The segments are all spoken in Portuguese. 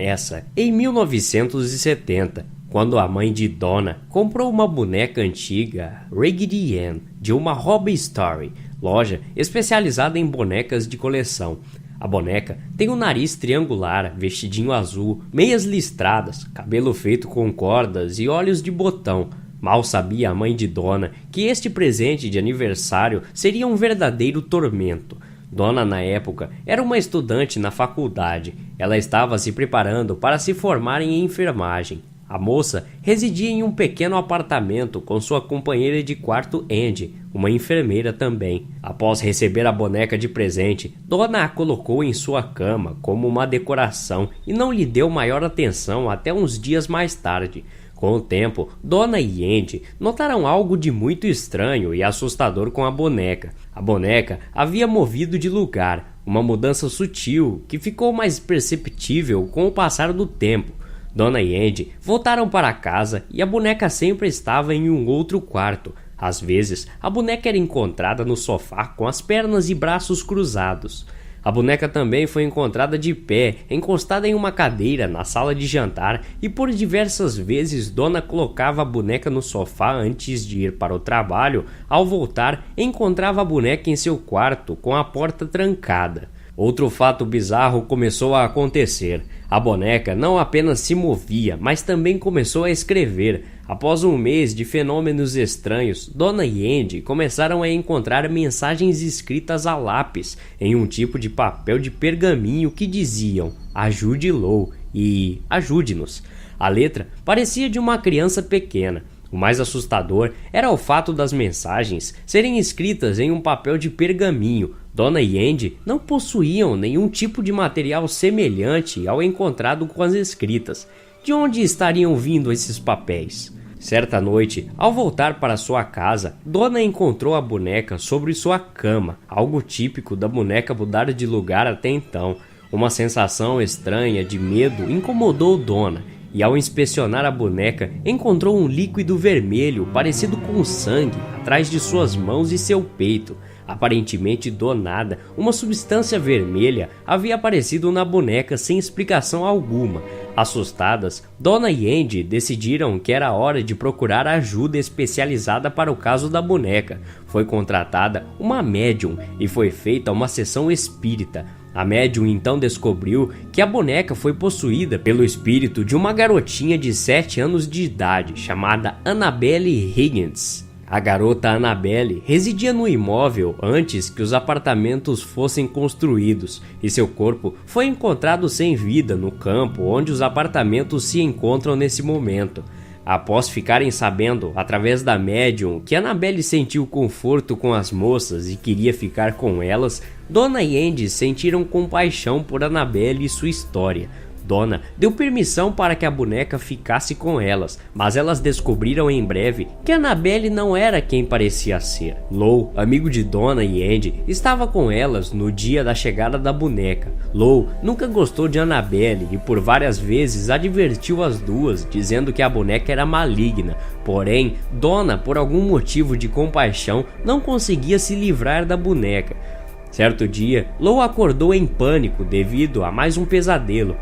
começa em 1970, quando a mãe de Donna comprou uma boneca antiga, Raggedy Ann, de uma Hobby Story, loja especializada em bonecas de coleção. A boneca tem um nariz triangular, vestidinho azul, meias listradas, cabelo feito com cordas e olhos de botão. Mal sabia a mãe de Donna que este presente de aniversário seria um verdadeiro tormento. Donna, na época, era uma estudante na faculdade. Ela estava se preparando para se formar em enfermagem. A moça residia em um pequeno apartamento com sua companheira de quarto Andy, uma enfermeira também. Após receber a boneca de presente, Donna a colocou em sua cama como uma decoração e não lhe deu maior atenção até uns dias mais tarde. Com o tempo, Donna e Andy notaram algo de muito estranho e assustador com a boneca. A boneca havia movido de lugar, uma mudança sutil que ficou mais perceptível com o passar do tempo. Donna e Andy voltaram para casa e a boneca sempre estava em um outro quarto. Às vezes, a boneca era encontrada no sofá com as pernas e braços cruzados. A boneca também foi encontrada de pé, encostada em uma cadeira na sala de jantar, e por diversas vezes Donna colocava a boneca no sofá antes de ir para o trabalho. Ao voltar, encontrava a boneca em seu quarto com a porta trancada. Outro fato bizarro começou a acontecer. A boneca não apenas se movia, mas também começou a escrever. Após um mês de fenômenos estranhos, Donna e Andy começaram a encontrar mensagens escritas a lápis em um tipo de papel de pergaminho que diziam "Ajude Lou" e "Ajude-nos". A letra parecia de uma criança pequena. O mais assustador era o fato das mensagens serem escritas em um papel de pergaminho. Donna e Andy não possuíam nenhum tipo de material semelhante ao encontrado com as escritas. De onde estariam vindo esses papéis? Certa noite, ao voltar para sua casa, Donna encontrou a boneca sobre sua cama, algo típico da boneca mudar de lugar até então. Uma sensação estranha de medo incomodou Donna, e ao inspecionar a boneca, encontrou um líquido vermelho parecido com sangue atrás de suas mãos e seu peito. Aparentemente do nada, uma substância vermelha havia aparecido na boneca sem explicação alguma. Assustadas, Donna e Andy decidiram que era hora de procurar ajuda especializada para o caso da boneca. Foi contratada uma médium e foi feita uma sessão espírita. A médium então descobriu que a boneca foi possuída pelo espírito de uma garotinha de 7 anos de idade chamada Annabelle Higgins. A garota Annabelle residia no imóvel antes que os apartamentos fossem construídos e seu corpo foi encontrado sem vida no campo onde os apartamentos se encontram nesse momento. Após ficarem sabendo, através da médium, que Annabelle sentiu conforto com as moças e queria ficar com elas, Donna e Andy sentiram compaixão por Annabelle e sua história. Donna deu permissão para que a boneca ficasse com elas, mas elas descobriram em breve que Annabelle não era quem parecia ser. Lou, amigo de Donna e Andy, estava com elas no dia da chegada da boneca. Lou nunca gostou de Annabelle e por várias vezes advertiu as duas, dizendo que a boneca era maligna. Porém, Donna, por algum motivo de compaixão, não conseguia se livrar da boneca. Certo dia, Lou acordou em pânico devido a mais um pesadelo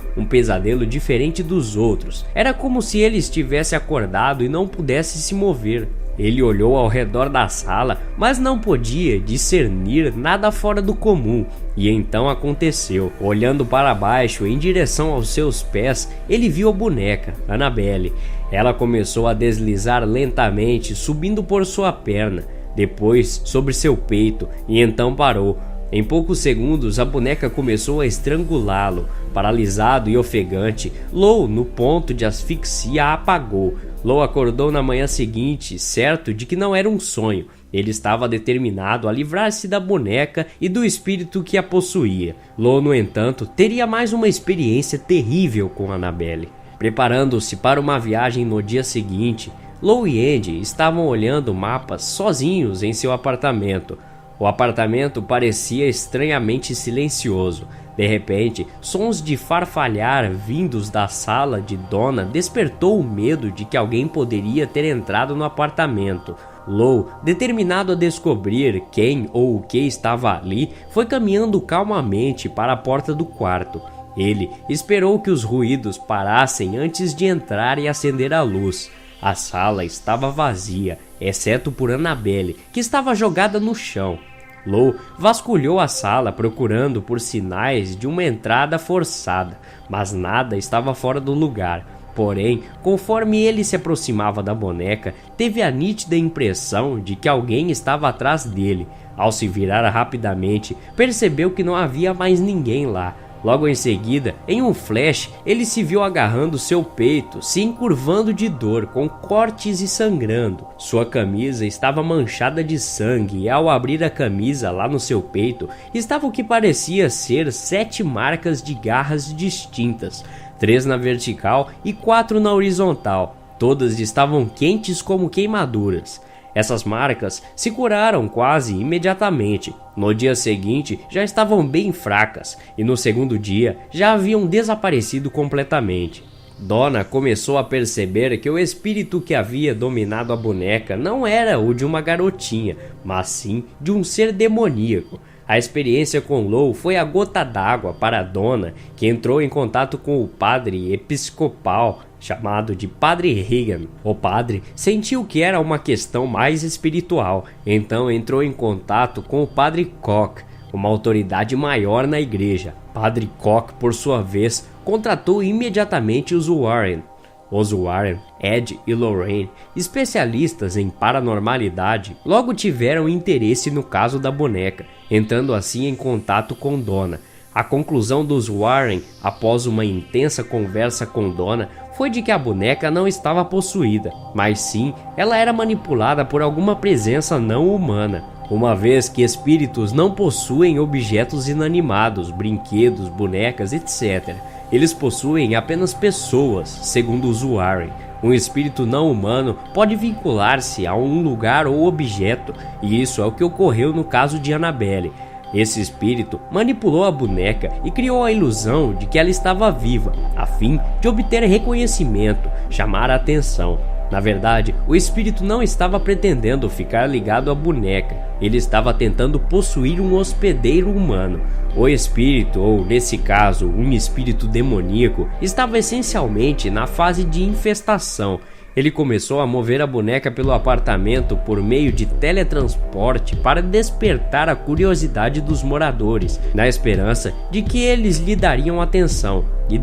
diferente dos outros. Era como se ele estivesse acordado e não pudesse se mover. Ele olhou ao redor da sala, mas não podia discernir nada fora do comum. E então aconteceu. Olhando para baixo em direção aos seus pés, ele viu a boneca, Annabelle. Ela começou a deslizar lentamente, subindo por sua perna, depois sobre seu peito, e então parou. Em poucos segundos, a boneca começou a estrangulá-lo. Paralisado e ofegante, Lou, no ponto de asfixia, apagou. Lou acordou na manhã seguinte, certo de que não era um sonho. Ele estava determinado a livrar-se da boneca e do espírito que a possuía. Lou, no entanto, teria mais uma experiência terrível com Annabelle. Preparando-se para uma viagem no dia seguinte, Lou e Andy estavam olhando mapas sozinhos em seu apartamento. O apartamento parecia estranhamente silencioso. De repente, sons de farfalhar vindos da sala de Donna despertou o medo de que alguém poderia ter entrado no apartamento. Lou, determinado a descobrir quem ou o que estava ali, foi caminhando calmamente para a porta do quarto. Ele esperou que os ruídos parassem antes de entrar e acender a luz. A sala estava vazia, exceto por Annabelle, que estava jogada no chão. Lou vasculhou a sala procurando por sinais de uma entrada forçada, mas nada estava fora do lugar. Porém, conforme ele se aproximava da boneca, teve a nítida impressão de que alguém estava atrás dele. Ao se virar rapidamente, percebeu que não havia mais ninguém lá. Logo em seguida, em um flash, ele se viu agarrando seu peito, se encurvando de dor, com cortes e sangrando. Sua camisa estava manchada de sangue e ao abrir a camisa lá no seu peito, estava o que parecia ser 7 marcas de garras distintas, 3 na vertical e 4 na horizontal. Todas estavam quentes como queimaduras. Essas marcas se curaram quase imediatamente. No dia seguinte já estavam bem fracas e no segundo dia já haviam desaparecido completamente. Donna começou a perceber que o espírito que havia dominado a boneca não era o de uma garotinha, mas sim de um ser demoníaco. A experiência com Lou foi a gota d'água para Donna, que entrou em contato com o padre episcopal chamado de Padre Regan. O padre sentiu que era uma questão mais espiritual, então entrou em contato com o Padre Koch, uma autoridade maior na igreja. Padre Koch, por sua vez, contratou imediatamente os Warren. Os Warren, Ed e Lorraine, especialistas em paranormalidade, logo tiveram interesse no caso da boneca, entrando assim em contato com Donna. A conclusão dos Warren, após uma intensa conversa com Donna, foi de que a boneca não estava possuída, mas sim ela era manipulada por alguma presença não humana. Uma vez que espíritos não possuem objetos inanimados, brinquedos, bonecas, etc. Eles possuem apenas pessoas, segundo os Warren. Um espírito não humano pode vincular-se a um lugar ou objeto, e isso é o que ocorreu no caso de Annabelle. Esse espírito manipulou a boneca e criou a ilusão de que ela estava viva, a fim de obter reconhecimento, chamar a atenção. Na verdade, o espírito não estava pretendendo ficar ligado à boneca, ele estava tentando possuir um hospedeiro humano. O espírito, ou nesse caso, um espírito demoníaco, estava essencialmente na fase de infestação. Ele começou a mover a boneca pelo apartamento por meio de teletransporte para despertar a curiosidade dos moradores, na esperança de que eles lhe dariam atenção, e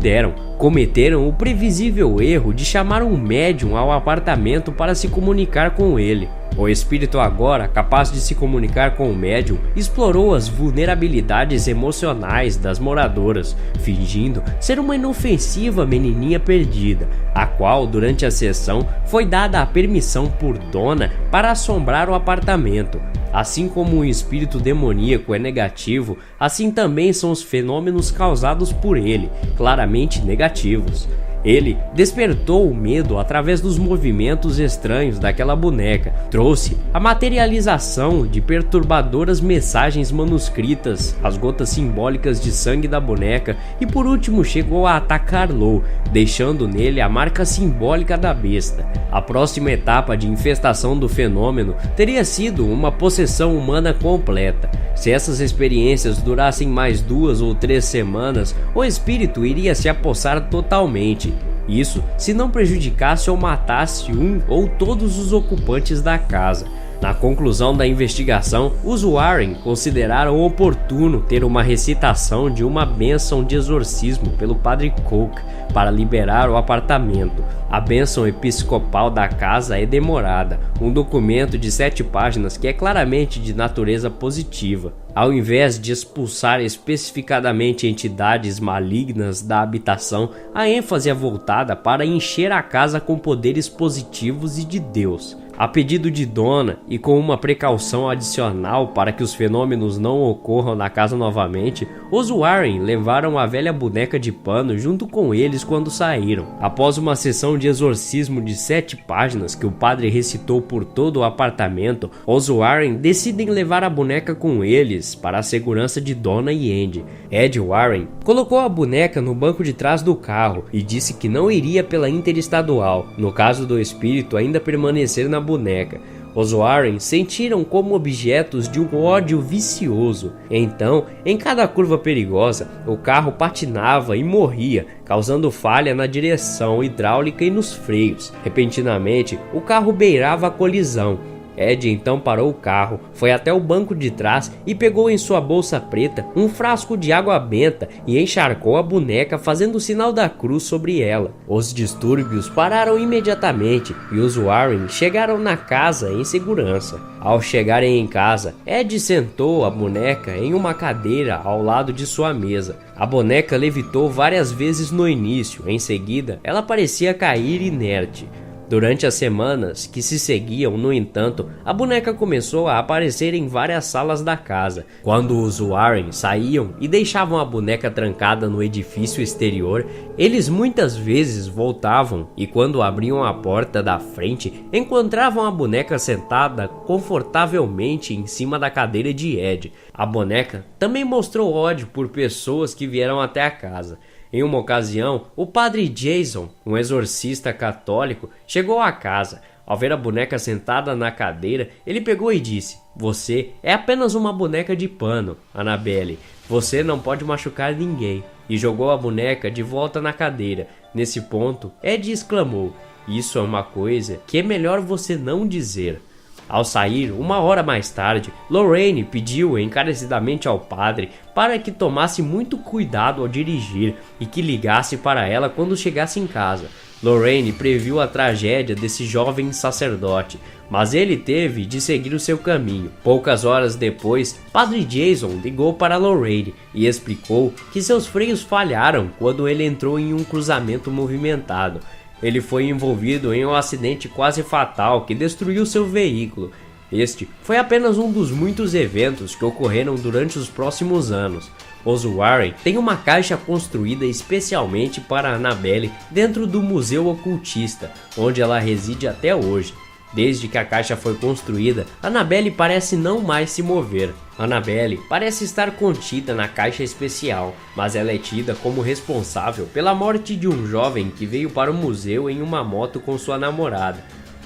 cometeram o previsível erro de chamar um médium ao apartamento para se comunicar com ele. O espírito, agora capaz de se comunicar com o médium, explorou as vulnerabilidades emocionais das moradoras, fingindo ser uma inofensiva menininha perdida, a qual durante a sessão foi dada a permissão por Donna para assombrar o apartamento. Assim como o espírito demoníaco é negativo, assim também são os fenômenos causados por ele, claramente negativos. Ele despertou o medo através dos movimentos estranhos daquela boneca, trouxe a materialização de perturbadoras mensagens manuscritas, as gotas simbólicas de sangue da boneca e por último chegou a atacar Lou, deixando nele a marca simbólica da besta. A próxima etapa de infestação do fenômeno teria sido uma possessão humana completa. Se essas experiências durassem mais 2 ou 3 semanas, o espírito iria se apossar totalmente. Isso se não prejudicasse ou matasse um ou todos os ocupantes da casa. Na conclusão da investigação, os Warren consideraram oportuno ter uma recitação de uma bênção de exorcismo pelo Padre Koch para liberar o apartamento. A bênção episcopal da casa é demorada, um documento de 7 páginas que é claramente de natureza positiva. Ao invés de expulsar especificadamente entidades malignas da habitação, a ênfase é voltada para encher a casa com poderes positivos e de Deus. A pedido de Donna e com uma precaução adicional para que os fenômenos não ocorram na casa novamente, os Warren levaram a velha boneca de pano junto com eles quando saíram. Após uma sessão de exorcismo de 7 páginas que o padre recitou por todo o apartamento, os Warren decidem levar a boneca com eles para a segurança de Donna e Andy. Ed Warren colocou a boneca no banco de trás do carro e disse que não iria pela interestadual, no caso do espírito ainda permanecer na boneca. Os Warren sentiram como objetos de um ódio vicioso. Então, em cada curva perigosa, o carro patinava e morria, causando falha na direção hidráulica e nos freios. Repentinamente, o carro beirava a colisão. Ed então parou o carro, foi até o banco de trás e pegou em sua bolsa preta um frasco de água benta e encharcou a boneca, fazendo o sinal da cruz sobre ela. Os distúrbios pararam imediatamente e os Warren chegaram na casa em segurança. Ao chegarem em casa, Ed sentou a boneca em uma cadeira ao lado de sua mesa. A boneca levitou várias vezes no início, em seguida ela parecia cair inerte. Durante as semanas que se seguiam, no entanto, a boneca começou a aparecer em várias salas da casa. Quando os Warren saíam e deixavam a boneca trancada no edifício exterior, eles muitas vezes voltavam e, quando abriam a porta da frente, encontravam a boneca sentada confortavelmente em cima da cadeira de Ed. A boneca também mostrou ódio por pessoas que vieram até a casa. Em uma ocasião, o padre Jason, um exorcista católico, chegou à casa. Ao ver a boneca sentada na cadeira, ele pegou e disse: "Você é apenas uma boneca de pano, Annabelle. Você não pode machucar ninguém." E jogou a boneca de volta na cadeira. Nesse ponto, Ed exclamou: "Isso é uma coisa que é melhor você não dizer." Ao sair, uma hora mais tarde, Lorraine pediu encarecidamente ao padre para que tomasse muito cuidado ao dirigir e que ligasse para ela quando chegasse em casa. Lorraine previu a tragédia desse jovem sacerdote, mas ele teve de seguir o seu caminho. Poucas horas depois, Padre Jason ligou para Lorraine e explicou que seus freios falharam quando ele entrou em um cruzamento movimentado. Ele foi envolvido em um acidente quase fatal que destruiu seu veículo. Este foi apenas um dos muitos eventos que ocorreram durante os próximos anos. Os Warren têm uma caixa construída especialmente para Annabelle dentro do Museu Ocultista, onde ela reside até hoje. Desde que a caixa foi construída, Annabelle parece não mais se mover. Annabelle parece estar contida na caixa especial, mas ela é tida como responsável pela morte de um jovem que veio para o museu em uma moto com sua namorada.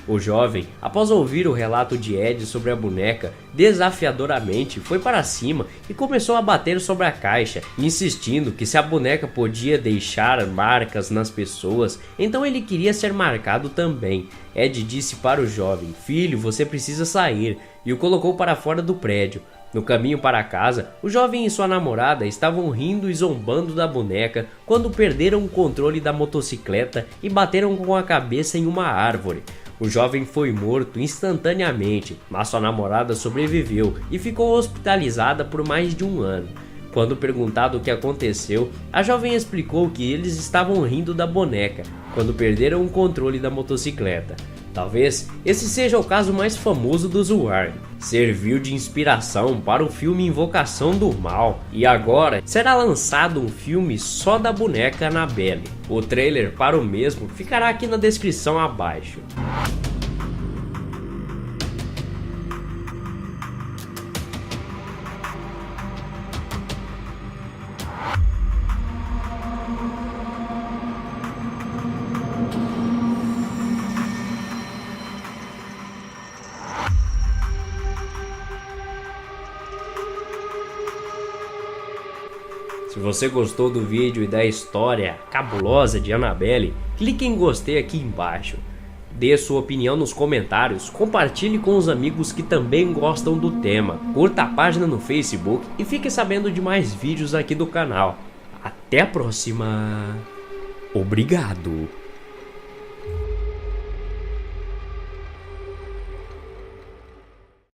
O jovem, após ouvir o relato de Ed sobre a boneca, desafiadoramente foi para cima e começou a bater sobre a caixa, insistindo que se a boneca podia deixar marcas nas pessoas, então ele queria ser marcado também. Ed disse para o jovem: "Filho, você precisa sair", e o colocou para fora do prédio. No caminho para casa, o jovem e sua namorada estavam rindo e zombando da boneca quando perderam o controle da motocicleta e bateram com a cabeça em uma árvore. O jovem foi morto instantaneamente, mas sua namorada sobreviveu e ficou hospitalizada por mais de um ano. Quando perguntado o que aconteceu, a jovem explicou que eles estavam rindo da boneca quando perderam o controle da motocicleta. Talvez esse seja o caso mais famoso dos Warren. Serviu de inspiração para o filme Invocação do Mal, e agora será lançado um filme só da boneca Annabelle. O trailer para o mesmo ficará aqui na descrição abaixo. Se você gostou do vídeo e da história cabulosa de Annabelle, clique em gostei aqui embaixo. Dê sua opinião nos comentários, compartilhe com os amigos que também gostam do tema, curta a página no Facebook e fique sabendo de mais vídeos aqui do canal. Até a próxima! Obrigado!